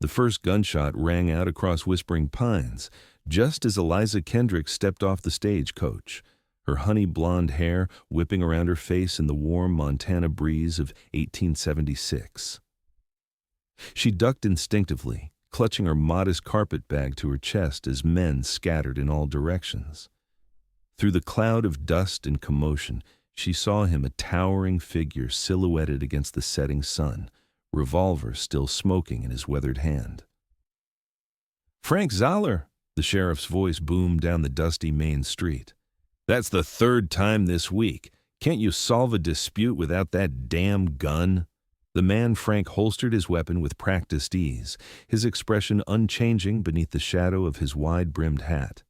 The first gunshot rang out across Whispering Pines, just as Eliza Kendrick stepped off the stagecoach, her honey blonde hair whipping around her face in the warm Montana breeze of 1876. She ducked instinctively, clutching her modest carpet bag to her chest as men scattered in all directions. Through the cloud of dust and commotion, she saw him, a towering figure silhouetted against the setting sun, revolver still smoking in his weathered hand. "Frank Zahler," the sheriff's voice boomed down the dusty main street. "That's the third time this week. Can't you solve a dispute without that damn gun?" The man Frank holstered his weapon with practiced ease, his expression unchanging beneath the shadow of his wide-brimmed hat.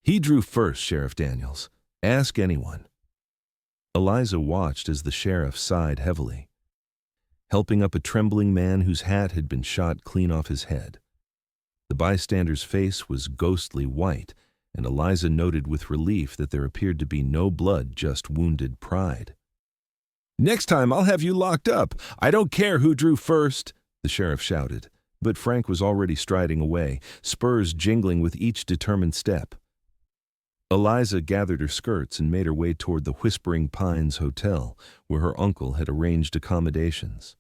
"He drew first, Sheriff Daniels. Ask anyone." Eliza watched as the sheriff sighed heavily, helping up a trembling man whose hat had been shot clean off his head. The bystander's face was ghostly white, and Eliza noted with relief that there appeared to be no blood, just wounded pride. "Next time I'll have you locked up. I don't care who drew first," the sheriff shouted, but Frank was already striding away, spurs jingling with each determined step. Eliza gathered her skirts and made her way toward the Whispering Pines Hotel, where her uncle had arranged accommodations.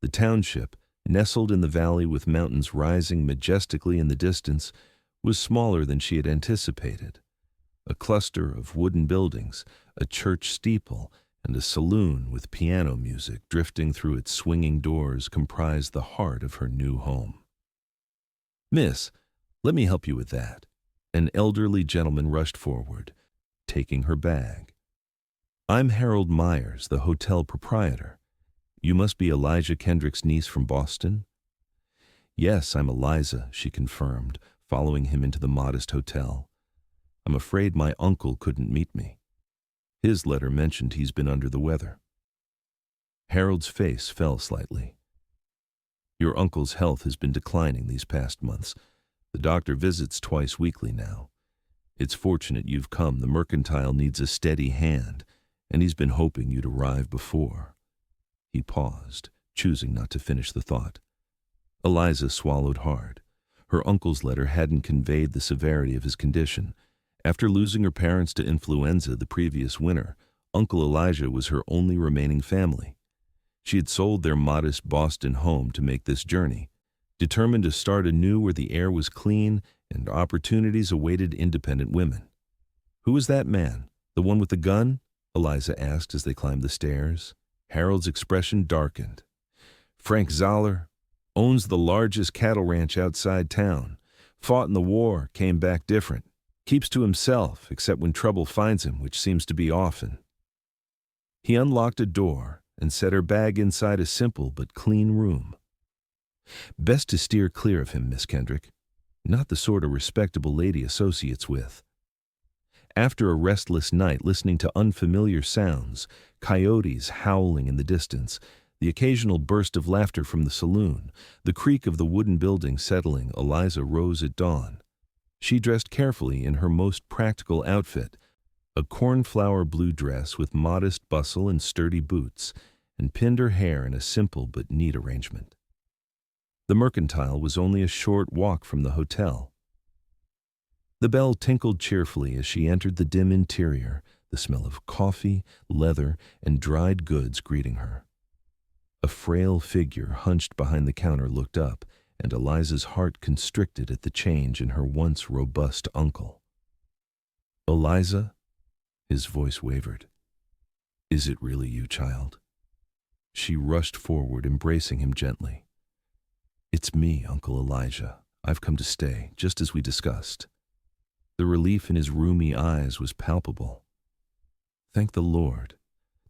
The township, nestled in the valley with mountains rising majestically in the distance, was smaller than she had anticipated. A cluster of wooden buildings, a church steeple, and a saloon with piano music drifting through its swinging doors comprised the heart of her new home. "Miss, let me help you with that." An elderly gentleman rushed forward, taking her bag. "I'm Harold Myers, the hotel proprietor. You must be Eliza Kendrick's niece from Boston?" "Yes, I'm Eliza," she confirmed, following him into the modest hotel. "I'm afraid my uncle couldn't meet me. His letter mentioned he's been under the weather." Harold's face fell slightly. "Your uncle's health has been declining these past months. The doctor visits twice weekly now. It's fortunate you've come. The mercantile needs a steady hand, and he's been hoping you'd arrive before." He paused, choosing not to finish the thought. Eliza swallowed hard. Her uncle's letter hadn't conveyed the severity of his condition. After losing her parents to influenza the previous winter, Uncle Elijah was her only remaining family. She had sold their modest Boston home to make this journey, determined to start anew where the air was clean and opportunities awaited independent women. "Who was that man? The one with the gun?" Eliza asked as they climbed the stairs. Harold's expression darkened. "Frank Zahler. Owns the largest cattle ranch outside town. Fought in the war, came back different. Keeps to himself, except when trouble finds him, which seems to be often." He unlocked a door and set her bag inside a simple but clean room. "Best to steer clear of him, Miss Kendrick. Not the sort a respectable lady associates with." After a restless night listening to unfamiliar sounds, coyotes howling in the distance, the occasional burst of laughter from the saloon, the creak of the wooden building settling, Eliza rose at dawn. She dressed carefully in her most practical outfit, a cornflower blue dress with modest bustle and sturdy boots, and pinned her hair in a simple but neat arrangement. The mercantile was only a short walk from the hotel. The bell tinkled cheerfully as she entered the dim interior, the smell of coffee, leather, and dried goods greeting her. A frail figure hunched behind the counter looked up, and Eliza's heart constricted at the change in her once robust uncle. "Eliza?" His voice wavered. "Is it really you, child?" She rushed forward, embracing him gently. "It's me, Uncle Elijah. I've come to stay, just as we discussed." The relief in his rheumy eyes was palpable. "Thank the Lord.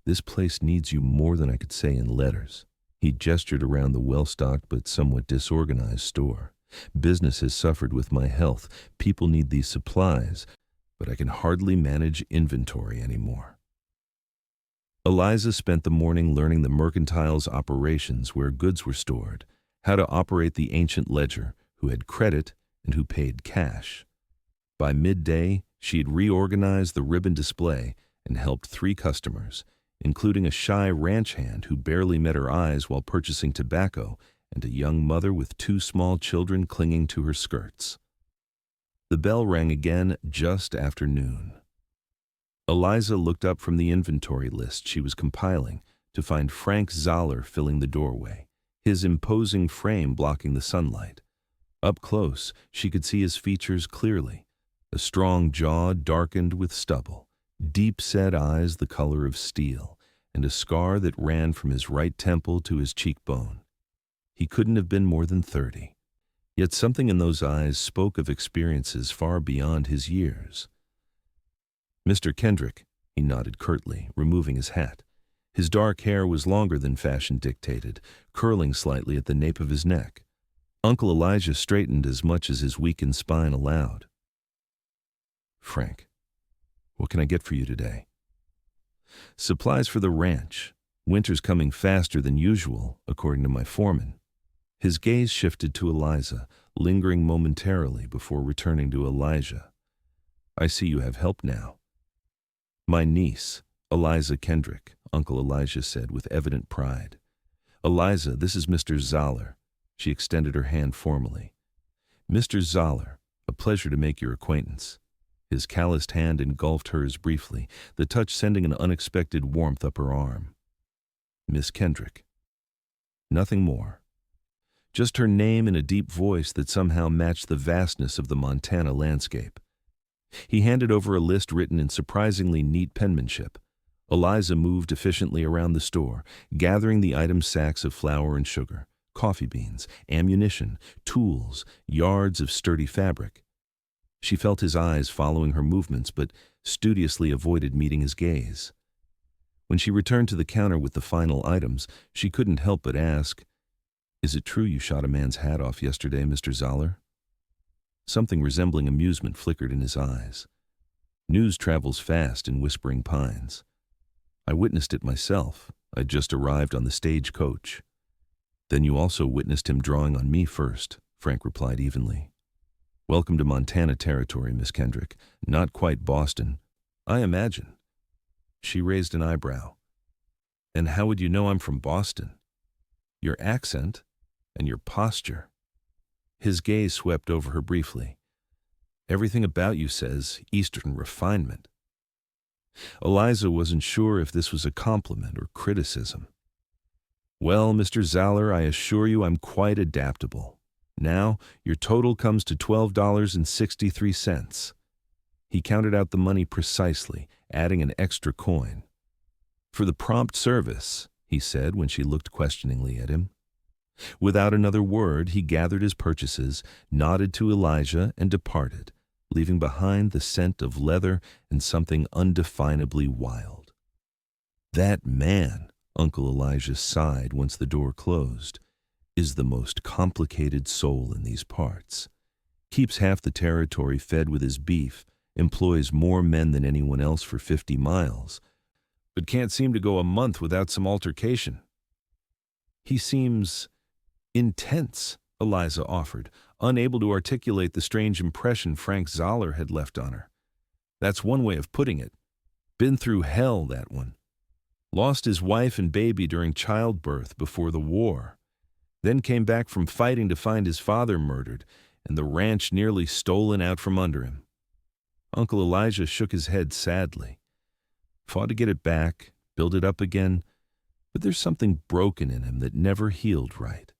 This place needs you more than I could say in letters." He gestured around the well-stocked but somewhat disorganized store. "Business has suffered with my health. People need these supplies, but I can hardly manage inventory anymore." Eliza spent the morning learning the mercantile's operations, where goods were stored, how to operate the ancient ledger, who had credit and who paid cash. By midday, she had reorganized the ribbon display and helped 3 customers, including a shy ranch hand who barely met her eyes while purchasing tobacco and a young mother with 2 small children clinging to her skirts. The bell rang again just after noon. Eliza looked up from the inventory list she was compiling to find Frank Zahler filling the doorway, his imposing frame blocking the sunlight. Up close, she could see his features clearly, a strong jaw darkened with stubble, deep-set eyes the color of steel, and a scar that ran from his right temple to his cheekbone. He couldn't have been more than 30. Yet something in those eyes spoke of experiences far beyond his years. "Mr. Kendrick," he nodded curtly, removing his hat. His dark hair was longer than fashion dictated, curling slightly at the nape of his neck. Uncle Elijah straightened as much as his weakened spine allowed. "Frank, what can I get for you today?" "Supplies for the ranch. Winter's coming faster than usual, according to my foreman." His gaze shifted to Eliza, lingering momentarily before returning to Elijah. "I see you have help now." "My niece, Eliza Kendrick," Uncle Elijah said with evident pride. "Eliza, this is Mr. Zahler." She extended her hand formally. "Mr. Zahler, a pleasure to make your acquaintance." His calloused hand engulfed hers briefly, the touch sending an unexpected warmth up her arm. "Miss Kendrick." Nothing more. Just her name in a deep voice that somehow matched the vastness of the Montana landscape. He handed over a list written in surprisingly neat penmanship. Eliza moved efficiently around the store, gathering the item sacks of flour and sugar, coffee beans, ammunition, tools, yards of sturdy fabric. She felt his eyes following her movements, but studiously avoided meeting his gaze. When she returned to the counter with the final items, she couldn't help but ask, "Is it true you shot a man's hat off yesterday, Mr. Zahler?" Something resembling amusement flickered in his eyes. "News travels fast in Whispering Pines. I witnessed it myself. I'd just arrived on the stagecoach." "Then you also witnessed him drawing on me first," Frank replied evenly. "Welcome to Montana territory, Miss Kendrick. Not quite Boston, I imagine." She raised an eyebrow. "And how would you know I'm from Boston?" "Your accent and your posture." His gaze swept over her briefly. "Everything about you says Eastern refinement." Eliza wasn't sure if this was a compliment or criticism. "Well, Mr. Zahler, I assure you I'm quite adaptable. Now, your total comes to $12.63. He counted out the money precisely, adding an extra coin. "For the prompt service," he said when she looked questioningly at him. Without another word, he gathered his purchases, nodded to Elijah, and departed, leaving behind the scent of leather and something undefinably wild. "That man," Uncle Elijah sighed once the door closed, "is the most complicated soul in these parts. Keeps half the territory fed with his beef, employs more men than anyone else for 50 miles, but can't seem to go a month without some altercation." "He seems intense," Eliza offered, unable to articulate the strange impression Frank Zahler had left on her. "That's one way of putting it. Been through hell, that one. Lost his wife and baby during childbirth before the war. Then came back from fighting to find his father murdered and the ranch nearly stolen out from under him." Uncle Elijah shook his head sadly. "Fought to get it back, build it up again, but there's something broken in him that never healed right."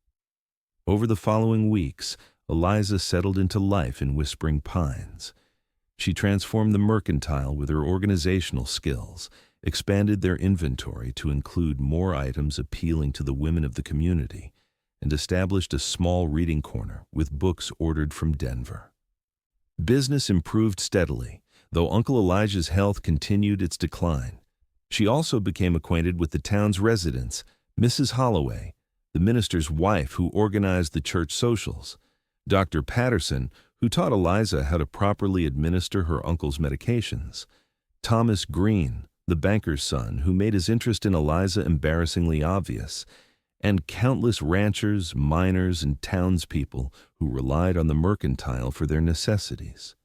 Over the following weeks, Eliza settled into life in Whispering Pines. She transformed the mercantile with her organizational skills, expanded their inventory to include more items appealing to the women of the community, and established a small reading corner with books ordered from Denver. Business improved steadily, though Uncle Elijah's health continued its decline. She also became acquainted with the town's residents, Mrs. Holloway, the minister's wife who organized the church socials, Dr. Patterson, who taught Eliza how to properly administer her uncle's medications, Thomas Green, the banker's son who made his interest in Eliza embarrassingly obvious, and countless ranchers, miners, and townspeople who relied on the mercantile for their necessities.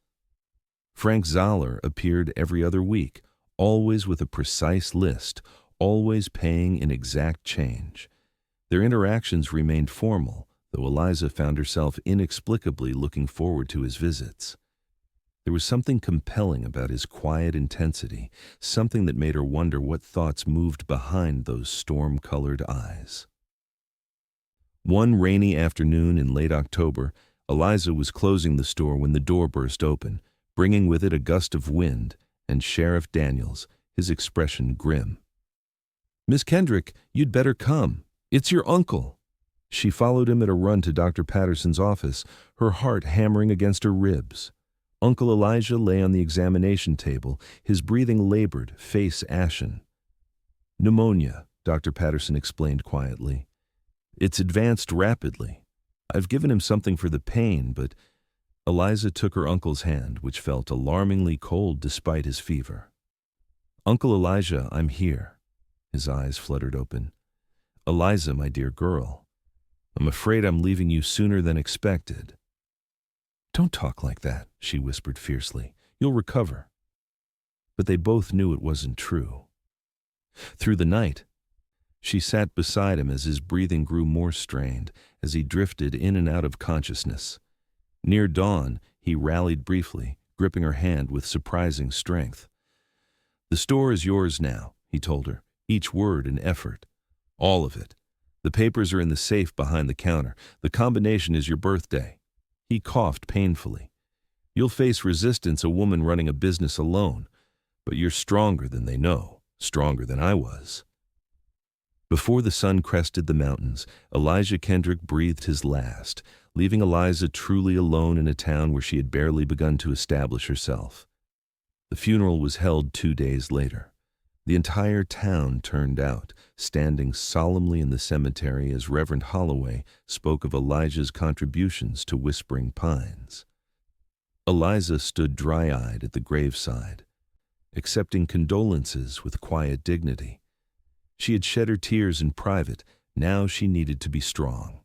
Frank Zahler appeared every other week, always with a precise list, always paying in exact change. Their interactions remained formal, though Eliza found herself inexplicably looking forward to his visits. There was something compelling about his quiet intensity, something that made her wonder what thoughts moved behind those storm-colored eyes. One rainy afternoon in late October, Eliza was closing the store when the door burst open, bringing with it a gust of wind, and Sheriff Daniels, his expression grim. "Miss Kendrick, you'd better come. It's your uncle." She followed him at a run to Dr. Patterson's office, her heart hammering against her ribs. Uncle Elijah lay on the examination table, his breathing labored, face ashen. "Pneumonia," Dr. Patterson explained quietly. "It's advanced rapidly. I've given him something for the pain, but—" Eliza took her uncle's hand, which felt alarmingly cold despite his fever. "Uncle Elijah, I'm here." His eyes fluttered open. "Eliza, my dear girl, I'm afraid I'm leaving you sooner than expected." "Don't talk like that," she whispered fiercely. "You'll recover." But they both knew it wasn't true. Through the night, she sat beside him as his breathing grew more strained, as he drifted in and out of consciousness. Near dawn, he rallied briefly, gripping her hand with surprising strength. "The store is yours now," he told her, each word an effort. "All of it. The papers are in the safe behind the counter. The combination is your birthday." He coughed painfully. "You'll face resistance, a woman running a business alone, but you're stronger than they know, stronger than I was." Before the sun crested the mountains, Eliza Kendrick breathed his last, leaving Eliza truly alone in a town where she had barely begun to establish herself. The funeral was held 2 days later. The entire town turned out, standing solemnly in the cemetery as Reverend Holloway spoke of Elijah's contributions to Whispering Pines. Eliza stood dry-eyed at the graveside, accepting condolences with quiet dignity. She had shed her tears in private, now she needed to be strong.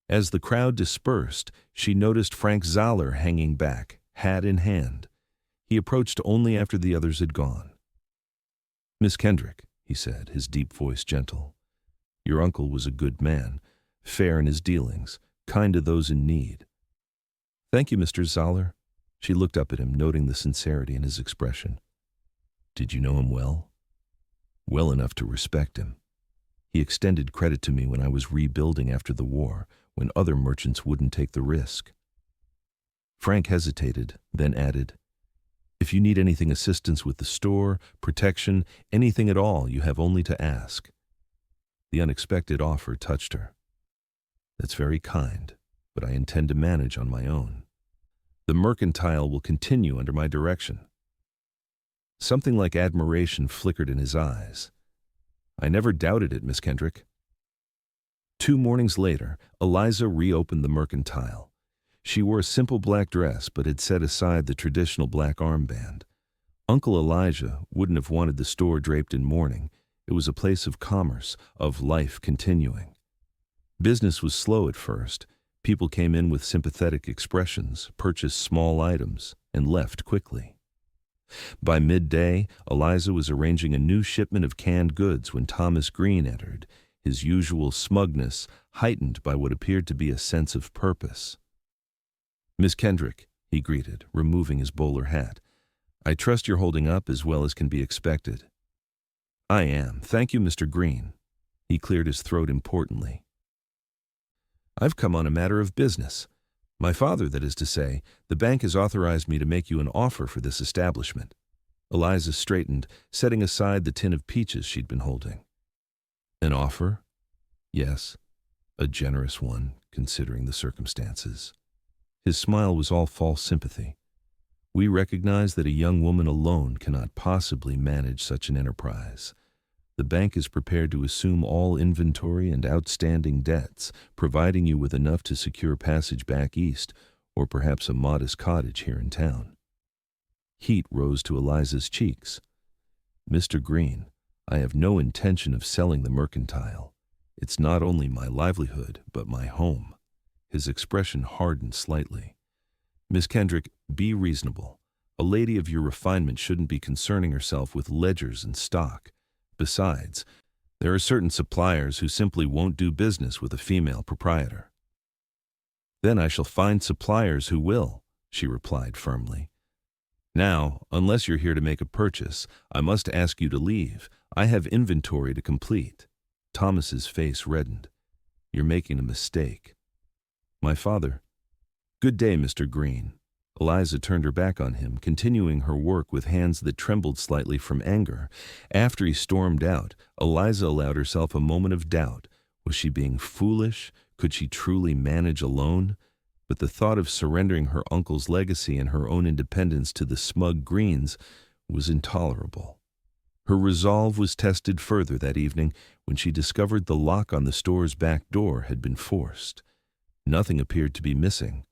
As the crowd dispersed, she noticed Frank Zahler hanging back, hat in hand. He approached only after the others had gone. "Miss Kendrick," he said, his deep voice gentle, "your uncle was a good man, fair in his dealings, kind to those in need." "Thank you, Mr. Zahler." She looked up at him, noting the sincerity in his expression. "Did you know him well?" "Well enough to respect him. He extended credit to me when I was rebuilding after the war, when other merchants wouldn't take the risk." Frank hesitated, then added, "If you need anything assistance with the store, protection, anything at all, you have only to ask." The unexpected offer touched her. "That's very kind, but I intend to manage on my own. The mercantile will continue under my direction." Something like admiration flickered in his eyes. "I never doubted it, Miss Kendrick." 2 mornings later, Eliza reopened the mercantile. She wore a simple black dress but had set aside the traditional black armband. Uncle Elijah wouldn't have wanted the store draped in mourning. It was a place of commerce, of life continuing. Business was slow at first. People came in with sympathetic expressions, purchased small items, and left quickly. By midday, Eliza was arranging a new shipment of canned goods when Thomas Green entered, his usual smugness heightened by what appeared to be a sense of purpose. "Miss Kendrick," he greeted, removing his bowler hat. "I trust you're holding up as well as can be expected." "I am. Thank you, Mr. Green." He cleared his throat importantly. "I've come on a matter of business. My father, that is to say, the bank has authorized me to make you an offer for this establishment." Eliza straightened, setting aside the tin of peaches she'd been holding. "An offer?" "Yes, a generous one, considering the circumstances." His smile was all false sympathy. "We recognize that a young woman alone cannot possibly manage such an enterprise. The bank is prepared to assume all inventory and outstanding debts, providing you with enough to secure passage back east, or perhaps a modest cottage here in town." Heat rose to Eliza's cheeks. "Mr. Green, I have no intention of selling the mercantile. It's not only my livelihood, but my home." His expression hardened slightly. "Miss Kendrick, be reasonable. A lady of your refinement shouldn't be concerning herself with ledgers and stock. Besides, There are certain suppliers who simply won't do business with a female proprietor. Then I shall find suppliers who will, she replied firmly. Now, unless you're here to make a purchase, I must ask you to leave. I have inventory to complete. Thomas's face reddened. You're making a mistake. My father. Good day, Mr. Green. Eliza turned her back on him, continuing her work with hands that trembled slightly from anger. After he stormed out, Eliza allowed herself a moment of doubt. Was she being foolish? Could she truly manage alone? But the thought of surrendering her uncle's legacy and her own independence to the smug Greens was intolerable. Her resolve was tested further that evening when she discovered the lock on the store's back door had been forced. Nothing appeared to be missing,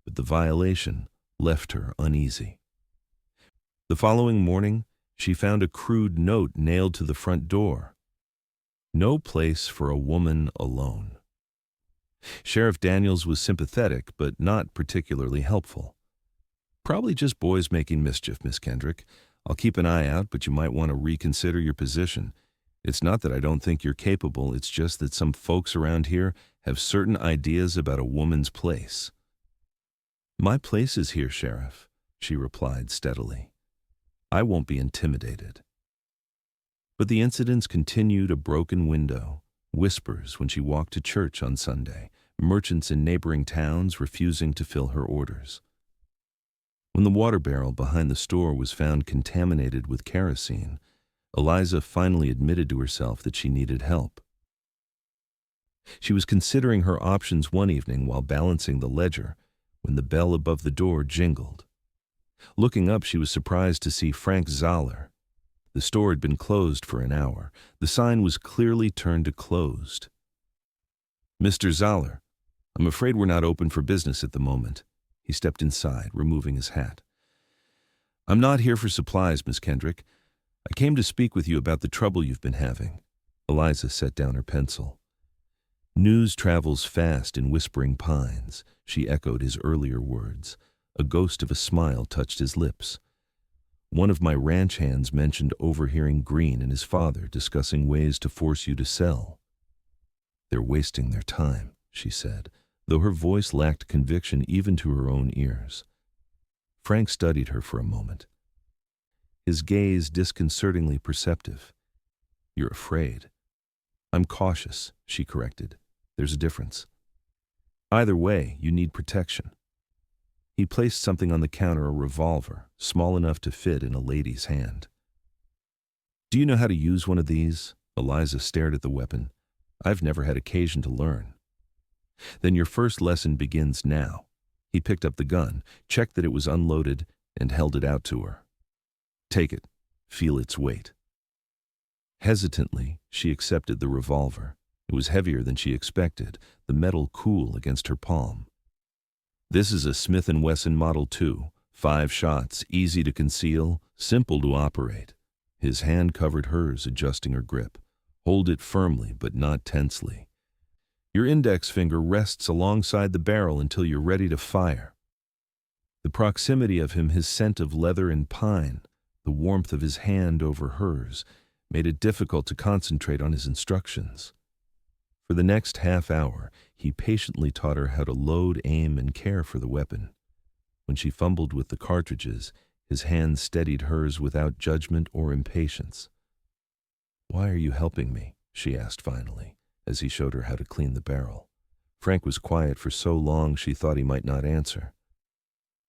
but the violation left her uneasy. The following morning, she found a crude note nailed to the front door. No place for a woman alone. Sheriff Daniels was sympathetic, but not particularly helpful. Probably just boys making mischief, Miss Kendrick. I'll keep an eye out, but you might want to reconsider your position. It's not that I don't think you're capable, it's just that some folks around here have certain ideas about a woman's place. My place is here, Sheriff, she replied steadily. I won't be intimidated. But the incidents continued. A broken window, whispers when she walked to church on Sunday, merchants in neighboring towns refusing to fill her orders. When the water barrel behind the store was found contaminated with kerosene, Eliza finally admitted to herself that she needed help. She was considering her options one evening while balancing the ledger when the bell above the door jingled. Looking up, she was surprised to see Frank Zahler. The store had been closed for an hour. The sign was clearly turned to closed. Mr. Zahler, I'm afraid we're not open for business at the moment. He stepped inside, removing his hat. I'm not here for supplies, Miss Kendrick. I came to speak with you about the trouble you've been having. Eliza set down her pencil. News travels fast in whispering pines, she echoed his earlier words. A ghost of a smile touched his lips. One of my ranch hands mentioned overhearing Green and his father discussing ways to force you to sell. They're wasting their time, she said, though her voice lacked conviction even to her own ears. Frank studied her for a moment, his gaze disconcertingly perceptive. You're afraid. I'm cautious, she corrected. There's a difference. Either way, you need protection. He placed something on the counter, a revolver, small enough to fit in a lady's hand. Do you know how to use one of these? Eliza stared at the weapon. I've never had occasion to learn. Then your first lesson begins now. He picked up the gun, checked that it was unloaded, and held it out to her. Take it. Feel its weight. Hesitantly, she accepted the revolver. It was heavier than she expected, the metal cool against her palm. This is a Smith & Wesson Model 2, 5 shots, easy to conceal, simple to operate. His hand covered hers, adjusting her grip. Hold it firmly, but not tensely. Your index finger rests alongside the barrel until you're ready to fire. The proximity of him, his scent of leather and pine, the warmth of his hand over hers, made it difficult to concentrate on his instructions. For the next half hour, he patiently taught her how to load, aim, and care for the weapon. When she fumbled with the cartridges, his hand steadied hers without judgment or impatience. Why are you helping me? She asked finally, as he showed her how to clean the barrel. Frank was quiet for so long she thought he might not answer.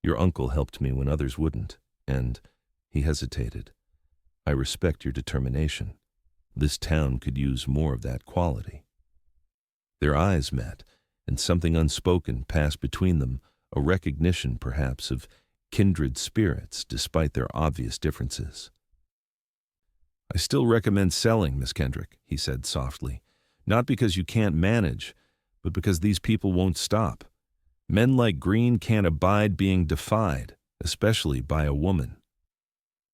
Your uncle helped me when others wouldn't, and he hesitated. I respect your determination. This town could use more of that quality. Their eyes met, and something unspoken passed between them, a recognition, perhaps, of kindred spirits, despite their obvious differences. I still recommend selling, Miss Kendrick, he said softly. Not because you can't manage, but because these people won't stop. Men like Green can't abide being defied, especially by a woman.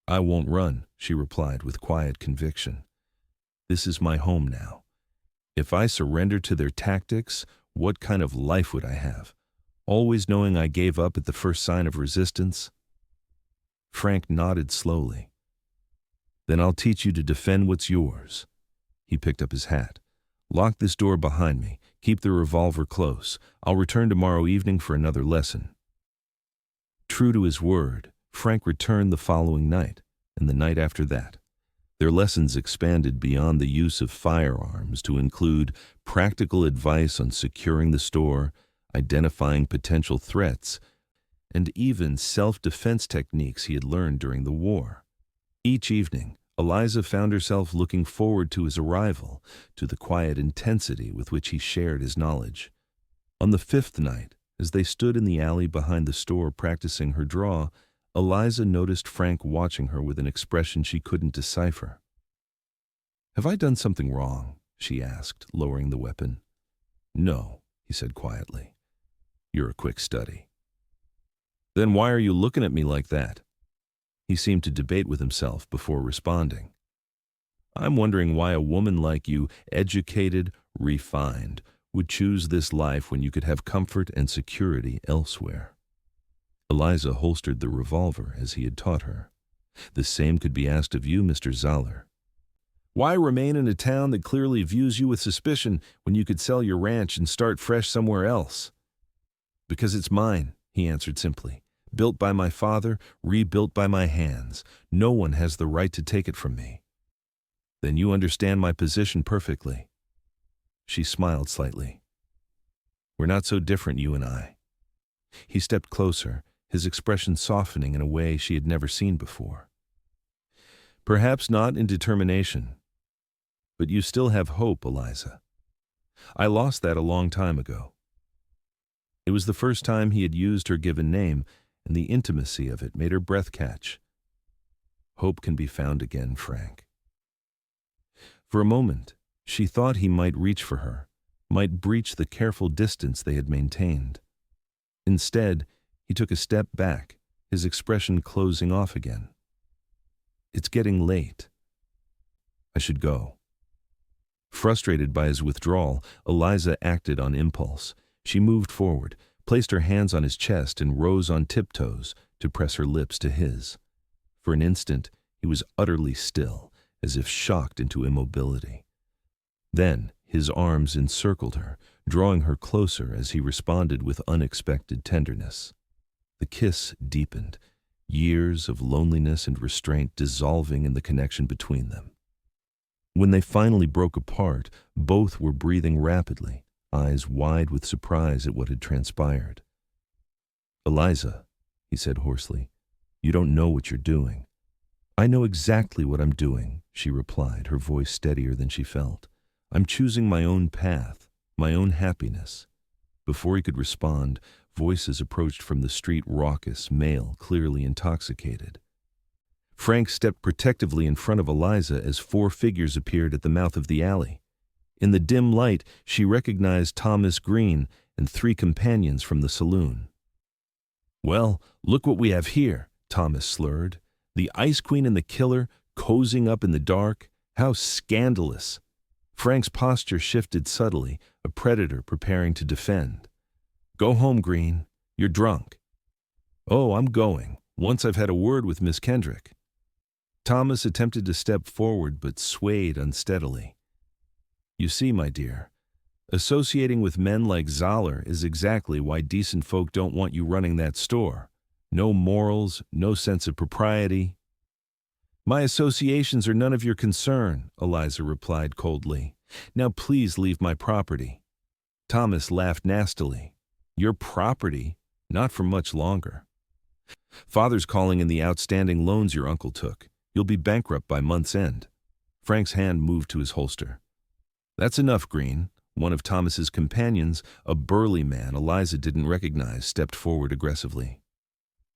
I won't run, she replied with quiet conviction. This is my home now. If I surrendered to their tactics, what kind of life would I have? Always knowing I gave up at the first sign of resistance? Frank nodded slowly. Then I'll teach you to defend what's yours. He picked up his hat. "Lock this door behind me. Keep the revolver close. I'll return tomorrow evening for another lesson." True to his word, Frank returned the following night, and the night after that. Their lessons expanded beyond the use of firearms to include practical advice on securing the store, identifying potential threats, and even self-defense techniques he had learned during the war. Each evening, Eliza found herself looking forward to his arrival, to the quiet intensity with which he shared his knowledge. On the fifth night, as they stood in the alley behind the store practicing her draw, Eliza noticed Frank watching her with an expression she couldn't decipher. "Have I done something wrong?" she asked, lowering the weapon. "No," he said quietly. "You're a quick study." "Then why are you looking at me like that?" He seemed to debate with himself before responding. "I'm wondering why a woman like you, educated, refined, would choose this life when you could have comfort and security elsewhere." Eliza holstered the revolver as he had taught her. "The same could be asked of you, Mr. Zahler. Why remain in a town that clearly views you with suspicion when you could sell your ranch and start fresh somewhere else?" "Because it's mine," he answered simply. "Built by my father, rebuilt by my hands. No one has the right to take it from me." "Then you understand my position perfectly." She smiled slightly. "We're not so different, you and I." He stepped closer, his expression softening in a way she had never seen before. "Perhaps not in determination, but you still have hope, Eliza. I lost that a long time ago." It was the first time he had used her given name, and the intimacy of it made her breath catch. "Hope can be found again, Frank." For a moment, she thought he might reach for her, might breach the careful distance they had maintained. Instead, he took a step back, his expression closing off again. "It's getting late. I should go." Frustrated by his withdrawal, Eliza acted on impulse. She moved forward, placed her hands on his chest, and rose on tiptoes to press her lips to his. For an instant, he was utterly still, as if shocked into immobility. Then his arms encircled her, drawing her closer as he responded with unexpected tenderness. The kiss deepened, years of loneliness and restraint dissolving in the connection between them. When they finally broke apart, both were breathing rapidly, eyes wide with surprise at what had transpired. "Eliza," he said hoarsely, "you don't know what you're doing." "I know exactly what I'm doing," she replied, her voice steadier than she felt. "I'm choosing my own path, my own happiness." Before he could respond, voices approached from the street, raucous, male, clearly intoxicated. Frank stepped protectively in front of Eliza as four figures appeared at the mouth of the alley. In the dim light, she recognized Thomas Green and three companions from the saloon. "Well, look what we have here," Thomas slurred. "The Ice Queen and the killer, cozying up in the dark. How scandalous." Frank's posture shifted subtly, a predator preparing to defend. "Go home, Green. You're drunk." "Oh, I'm going, once I've had a word with Miss Kendrick." Thomas attempted to step forward but swayed unsteadily. "You see, my dear, associating with men like Zahler is exactly why decent folk don't want you running that store. No morals, no sense of propriety." "My associations are none of your concern," Eliza replied coldly. "Now please leave my property." Thomas laughed nastily. "Your property? Not for much longer. Father's calling in the outstanding loans your uncle took. You'll be bankrupt by month's end." Frank's hand moved to his holster. "That's enough, Green." One of Thomas's companions, a burly man Eliza didn't recognize, stepped forward aggressively.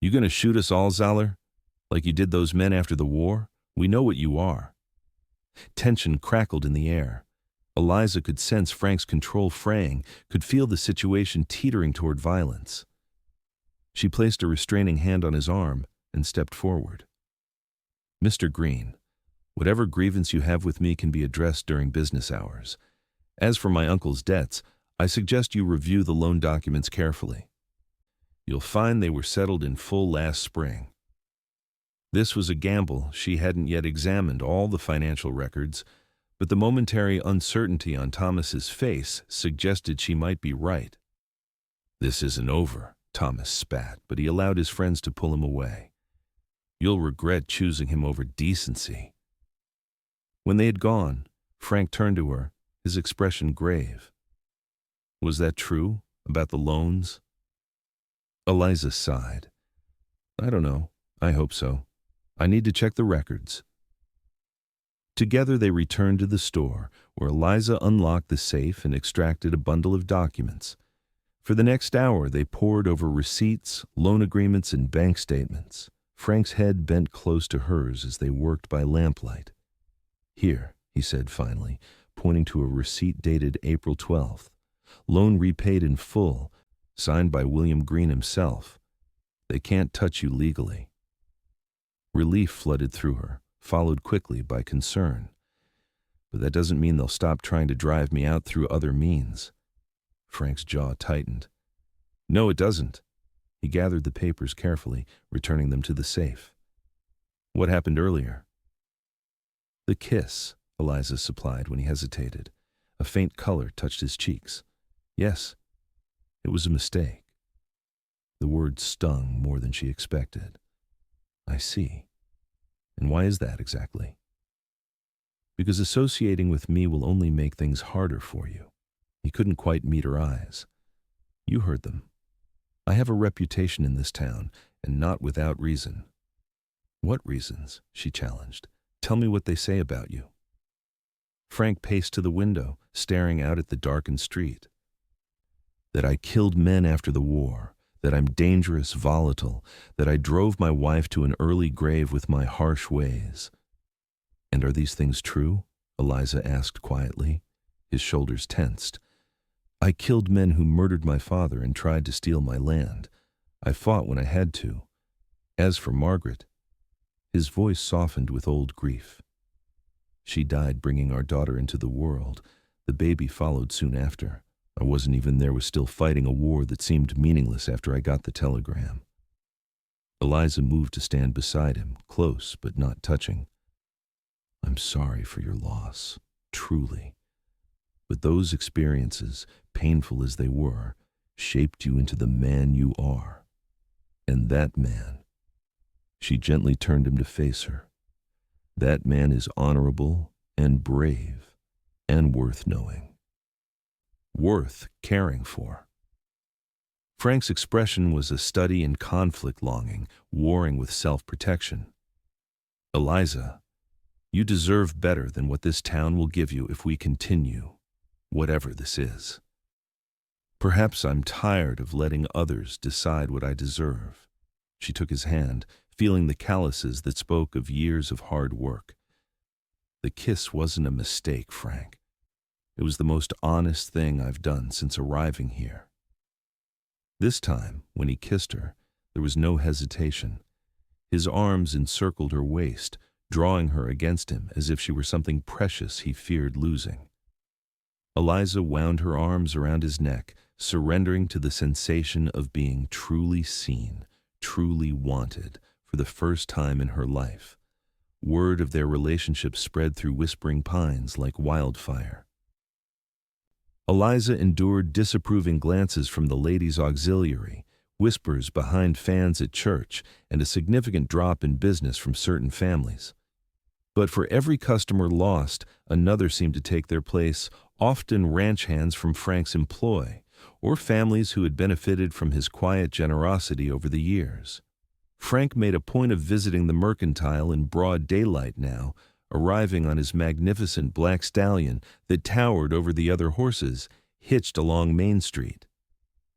"You gonna shoot us all, Zahler? Like you did those men after the war? We know what you are." Tension crackled in the air. Eliza could sense Frank's control fraying, could feel the situation teetering toward violence. She placed a restraining hand on his arm and stepped forward. "Mr. Green, whatever grievance you have with me can be addressed during business hours. As for my uncle's debts, I suggest you review the loan documents carefully. You'll find they were settled in full last spring." This was a gamble. She hadn't yet examined all the financial records, but the momentary uncertainty on Thomas's face suggested she might be right. "This isn't over," Thomas spat, but he allowed his friends to pull him away. "You'll regret choosing him over decency." When they had gone, Frank turned to her, his expression grave. "Was that true, about the loans?" Eliza sighed. "I don't know. I hope so. I need to check the records." Together they returned to the store, where Eliza unlocked the safe and extracted a bundle of documents. For the next hour they pored over receipts, loan agreements, and bank statements. Frank's head bent close to hers as they worked by lamplight. "Here," he said finally, pointing to a receipt dated April 12th. "Loan repaid in full, signed by William Green himself. They can't touch you legally." Relief flooded through her, followed quickly by concern. "But that doesn't mean they'll stop trying to drive me out through other means." Frank's jaw tightened. "No, it doesn't." He gathered the papers carefully, returning them to the safe. "What happened earlier?" "The kiss," Eliza supplied when he hesitated. A faint color touched his cheeks. "Yes, it was a mistake." The words stung more than she expected. "I see. And why is that exactly?" "Because associating with me will only make things harder for you." He couldn't quite meet her eyes. "You heard them. I have a reputation in this town, and not without reason." "What reasons?" she challenged. "Tell me what they say about you." Frank paced to the window, staring out at the darkened street. "That I killed men after the war, that I'm dangerous, volatile, that I drove my wife to an early grave with my harsh ways." "And are these things true?" Eliza asked quietly. His shoulders tensed. "I killed men who murdered my father and tried to steal my land. I fought when I had to. As for Margaret," his voice softened with old grief, "she died bringing our daughter into the world. The baby followed soon after. I wasn't even there, was still fighting a war that seemed meaningless after I got the telegram." Eliza moved to stand beside him, close but not touching. "I'm sorry for your loss, truly. But those experiences, painful as they were, shaped you into the man you are. And that man," she gently turned him to face her, "that man is honorable and brave and worth knowing. Worth caring for." Frank's expression was a study in conflict longing, warring with self-protection. "Eliza, you deserve better than what this town will give you if we continue, whatever this is. Perhaps I'm tired of letting others decide what I deserve." She took his hand, feeling the calluses that spoke of years of hard work. "The kiss wasn't a mistake, Frank. It was the most honest thing I've done since arriving here." This time, when he kissed her, there was no hesitation. His arms encircled her waist, drawing her against him as if she were something precious he feared losing. Eliza wound her arms around his neck, surrendering to the sensation of being truly seen, truly wanted, for the first time in her life. Word of their relationship spread through Whispering Pines like wildfire. Eliza endured disapproving glances from the ladies' auxiliary, whispers behind fans at church, and a significant drop in business from certain families. But for every customer lost, another seemed to take their place, often ranch hands from Frank's employ, or families who had benefited from his quiet generosity over the years. Frank made a point of visiting the mercantile in broad daylight now, arriving on his magnificent black stallion that towered over the other horses, hitched along Main Street.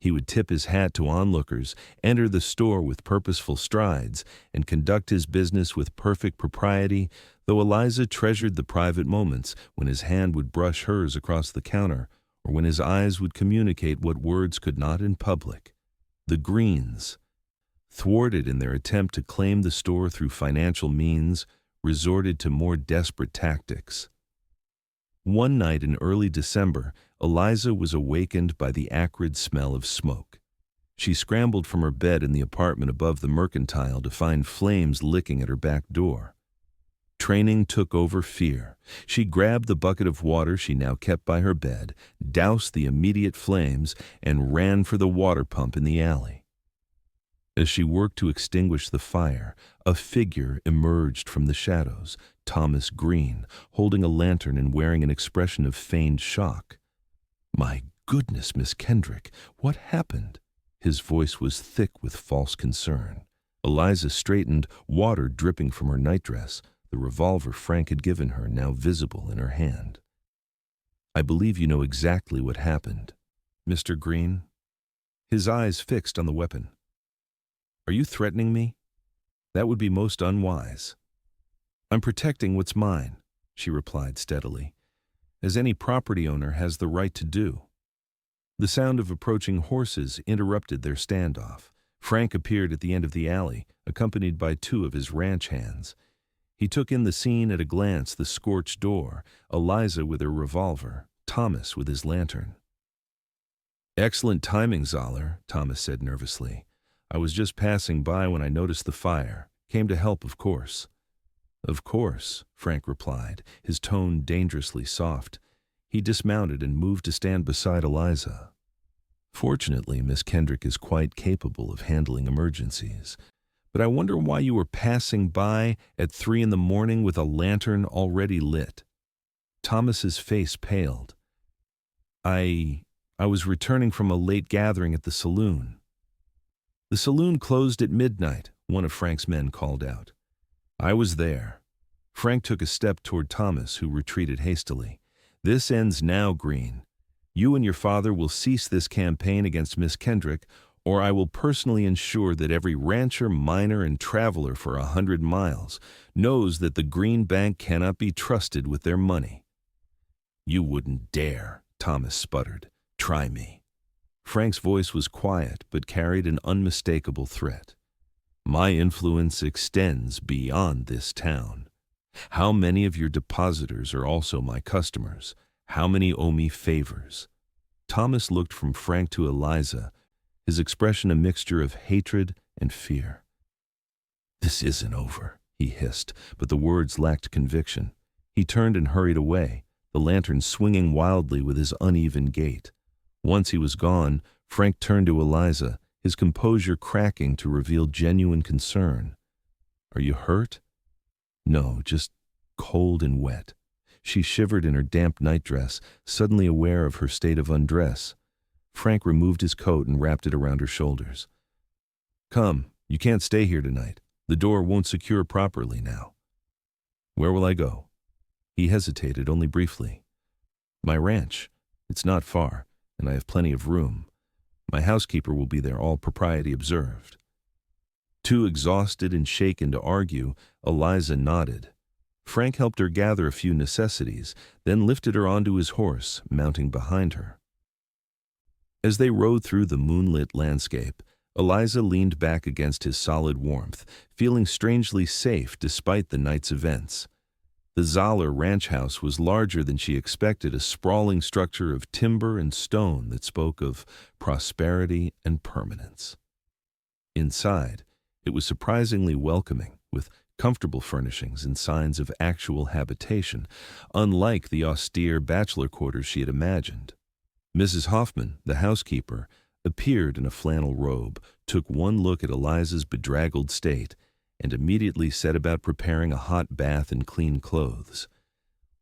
He would tip his hat to onlookers, enter the store with purposeful strides, and conduct his business with perfect propriety, though Eliza treasured the private moments when his hand would brush hers across the counter, or when his eyes would communicate what words could not in public. The Greens, thwarted in their attempt to claim the store through financial means, resorted to more desperate tactics. One night in early December, Eliza was awakened by the acrid smell of smoke. She scrambled from her bed in the apartment above the mercantile to find flames licking at her back door. Training took over fear. She grabbed the bucket of water she now kept by her bed, doused the immediate flames, and ran for the water pump in the alley. As she worked to extinguish the fire, a figure emerged from the shadows, Thomas Green, holding a lantern and wearing an expression of feigned shock. "My goodness, Miss Kendrick, what happened?" His voice was thick with false concern. Eliza straightened, water dripping from her nightdress, the revolver Frank had given her now visible in her hand. "I believe you know exactly what happened, Mr. Green." His eyes fixed on the weapon. "Are you threatening me? That would be most unwise." "I'm protecting what's mine," she replied steadily, "as any property owner has the right to do." The sound of approaching horses interrupted their standoff. Frank appeared at the end of the alley, accompanied by two of his ranch hands. He took in the scene at a glance: the scorched door, Eliza with her revolver, Thomas with his lantern. "Excellent timing, Zahler," Thomas said nervously. "I was just passing by when I noticed the fire. Came to help, of course." "Of course," Frank replied, his tone dangerously soft. He dismounted and moved to stand beside Eliza. "Fortunately, Miss Kendrick is quite capable of handling emergencies. But I wonder why you were passing by at 3 a.m. with a lantern already lit." Thomas's face paled. I was returning from a late gathering at the saloon." "The saloon closed at midnight," one of Frank's men called out. "I was there." Frank took a step toward Thomas, who retreated hastily. "This ends now, Green. You and your father will cease this campaign against Miss Kendrick, or I will personally ensure that every rancher, miner, and traveler for 100 miles knows that the Green Bank cannot be trusted with their money." "You wouldn't dare," Thomas sputtered. "Try me." Frank's voice was quiet but carried an unmistakable threat. "My influence extends beyond this town. How many of your depositors are also my customers? How many owe me favors?" Thomas looked from Frank to Eliza, his expression a mixture of hatred and fear. "This isn't over," he hissed, but the words lacked conviction. He turned and hurried away, the lantern swinging wildly with his uneven gait. Once he was gone, Frank turned to Eliza, his composure cracking to reveal genuine concern. "Are you hurt?" "No, just cold and wet." She shivered in her damp nightdress, suddenly aware of her state of undress. Frank removed his coat and wrapped it around her shoulders. "Come, you can't stay here tonight. The door won't secure properly now." "Where will I go?" He hesitated only briefly. "My ranch. It's not far, and I have plenty of room. My housekeeper will be there, all propriety observed." Too exhausted and shaken to argue, Eliza nodded. Frank helped her gather a few necessities, then lifted her onto his horse, mounting behind her. As they rode through the moonlit landscape, Eliza leaned back against his solid warmth, feeling strangely safe despite the night's events. The Zahler ranch house was larger than she expected, a sprawling structure of timber and stone that spoke of prosperity and permanence. Inside, it was surprisingly welcoming, with comfortable furnishings and signs of actual habitation, unlike the austere bachelor quarters she had imagined. Mrs. Hoffman, the housekeeper, appeared in a flannel robe, took one look at Eliza's bedraggled state, and immediately set about preparing a hot bath and clean clothes.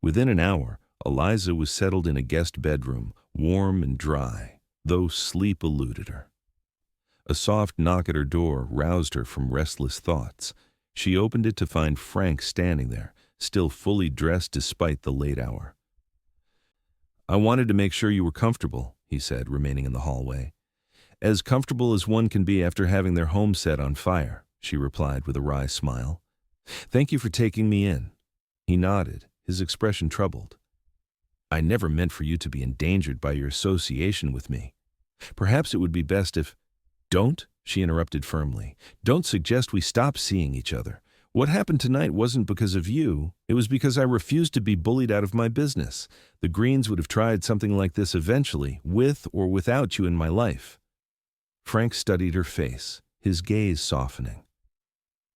Within an hour, Eliza was settled in a guest bedroom, warm and dry, though sleep eluded her. A soft knock at her door roused her from restless thoughts. She opened it to find Frank standing there, still fully dressed despite the late hour. "I wanted to make sure you were comfortable," he said, remaining in the hallway. "As comfortable as one can be after having their home set on fire," she replied with a wry smile. "Thank you for taking me in." He nodded, his expression troubled. "I never meant for you to be endangered by your association with me. Perhaps it would be best if—" "Don't," she interrupted firmly. "Don't suggest we stop seeing each other. What happened tonight wasn't because of you. It was because I refused to be bullied out of my business. The Greens would have tried something like this eventually, with or without you in my life." Frank studied her face, his gaze softening.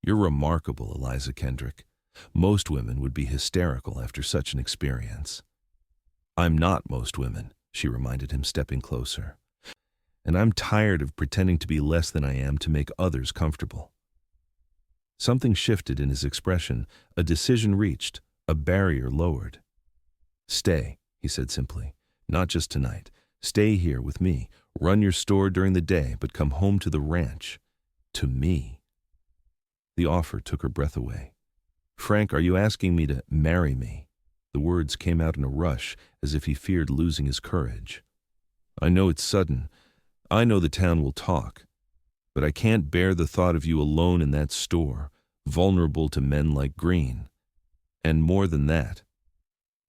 "You're remarkable, Eliza Kendrick. Most women would be hysterical after such an experience. I'm not most women, she reminded him, stepping closer. And I'm tired of pretending to be less than I am to make others comfortable. Something shifted in his expression, a decision reached, a barrier lowered. Stay, he said simply. Not just tonight. Stay here with me. Run your store during the day, but come home to the ranch. To me. The offer took her breath away. Frank, are you asking me to marry me? The words came out in a rush, as if he feared losing his courage. I know it's sudden. I know the town will talk. But I can't bear the thought of you alone in that store, vulnerable to men like Green. And more than that,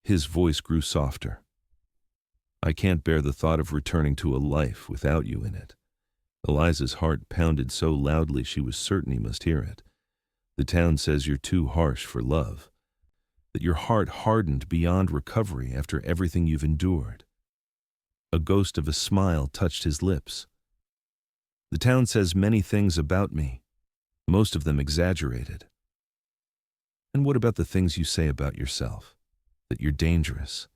his voice grew softer. I can't bear the thought of returning to a life without you in it. Eliza's heart pounded so loudly she was certain he must hear it. The town says you're too harsh for love, that your heart hardened beyond recovery after everything you've endured. A ghost of a smile touched his lips. The town says many things about me, most of them exaggerated. And what about the things you say about yourself? That you're dangerous,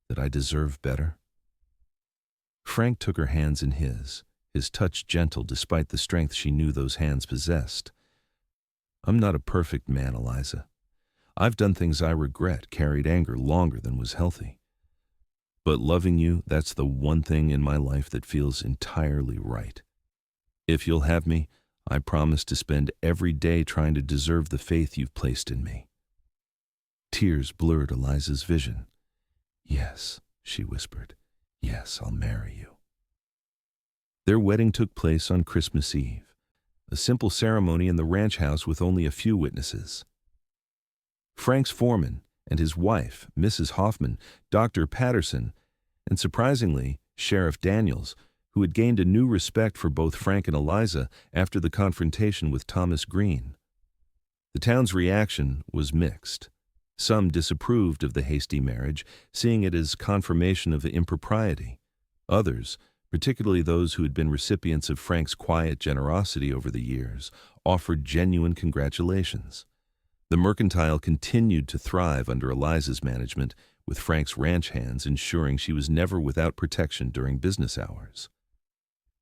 that I deserve better? Frank took her hands in his touch gentle despite the strength she knew those hands possessed. I'm not a perfect man, Eliza. I've done things I regret, carried anger longer than was healthy. But loving you, that's the one thing in my life that feels entirely right. If you'll have me, I promise to spend every day trying to deserve the faith you've placed in me. Tears blurred Eliza's vision. Yes, she whispered. Yes, I'll marry you. Their wedding took place on Christmas Eve, a simple ceremony in the ranch house with only a few witnesses. Frank's foreman and his wife, Mrs. Hoffman, Dr. Patterson, and surprisingly, Sheriff Daniels, who had gained a new respect for both Frank and Eliza after the confrontation with Thomas Green. The town's reaction was mixed. Some disapproved of the hasty marriage, seeing it as confirmation of impropriety. Others, particularly those who had been recipients of Frank's quiet generosity over the years, offered genuine congratulations. The mercantile continued to thrive under Eliza's management, with Frank's ranch hands ensuring she was never without protection during business hours.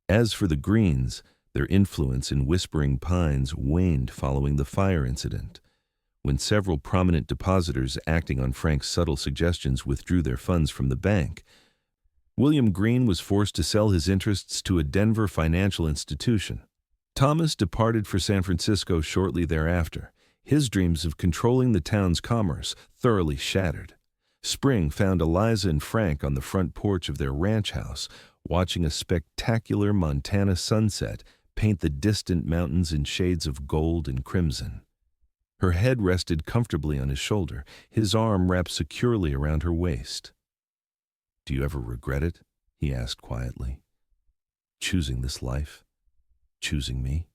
As for the Greens, their influence in Whispering Pines waned following the fire incident, when several prominent depositors acting on Frank's subtle suggestions withdrew their funds from the bank. William Green was forced to sell his interests to a Denver financial institution. Thomas departed for San Francisco shortly thereafter, his dreams of controlling the town's commerce thoroughly shattered. Spring found Eliza and Frank on the front porch of their ranch house, watching a spectacular Montana sunset paint the distant mountains in shades of gold and crimson. Her head rested comfortably on his shoulder, his arm wrapped securely around her waist. Do you ever regret it? He asked quietly. Choosing this life? Choosing me?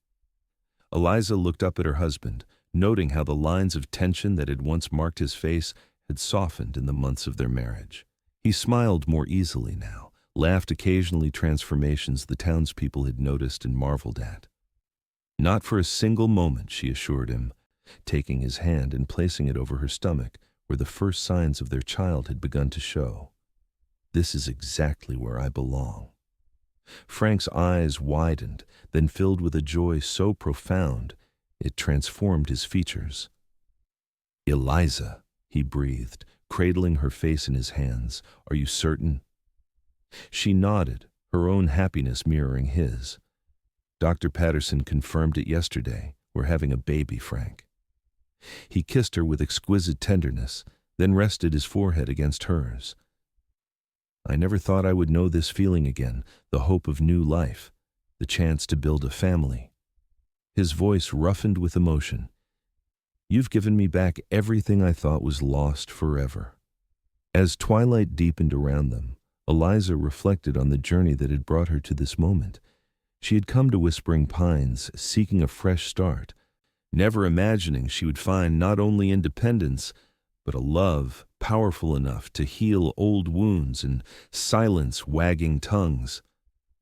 Eliza looked up at her husband, noting how the lines of tension that had once marked his face had softened in the months of their marriage. He smiled more easily now, laughed occasionally, transformations the townspeople had noticed and marveled at. Not for a single moment, she assured him, taking his hand and placing it over her stomach, where the first signs of their child had begun to show. This is exactly where I belong. Frank's eyes widened, then filled with a joy so profound it transformed his features. Eliza, he breathed, cradling her face in his hands, are you certain? She nodded, her own happiness mirroring his. Dr. Patterson confirmed it yesterday. We're having a baby, Frank. He kissed her with exquisite tenderness, then rested his forehead against hers. I never thought I would know this feeling again, the hope of new life, the chance to build a family. His voice roughened with emotion. You've given me back everything I thought was lost forever. As twilight deepened around them, Eliza reflected on the journey that had brought her to this moment. She had come to Whispering Pines seeking a fresh start, never imagining she would find not only independence, but a love powerful enough to heal old wounds and silence wagging tongues.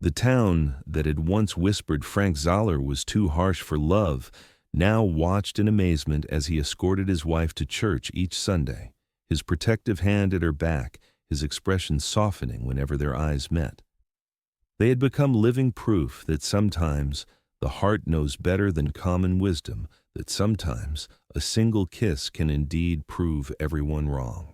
The town that had once whispered Frank Zahler was too harsh for love now watched in amazement as he escorted his wife to church each Sunday, his protective hand at her back, his expression softening whenever their eyes met. They had become living proof that sometimes the heart knows better than common wisdom, that sometimes a single kiss can indeed prove everyone wrong.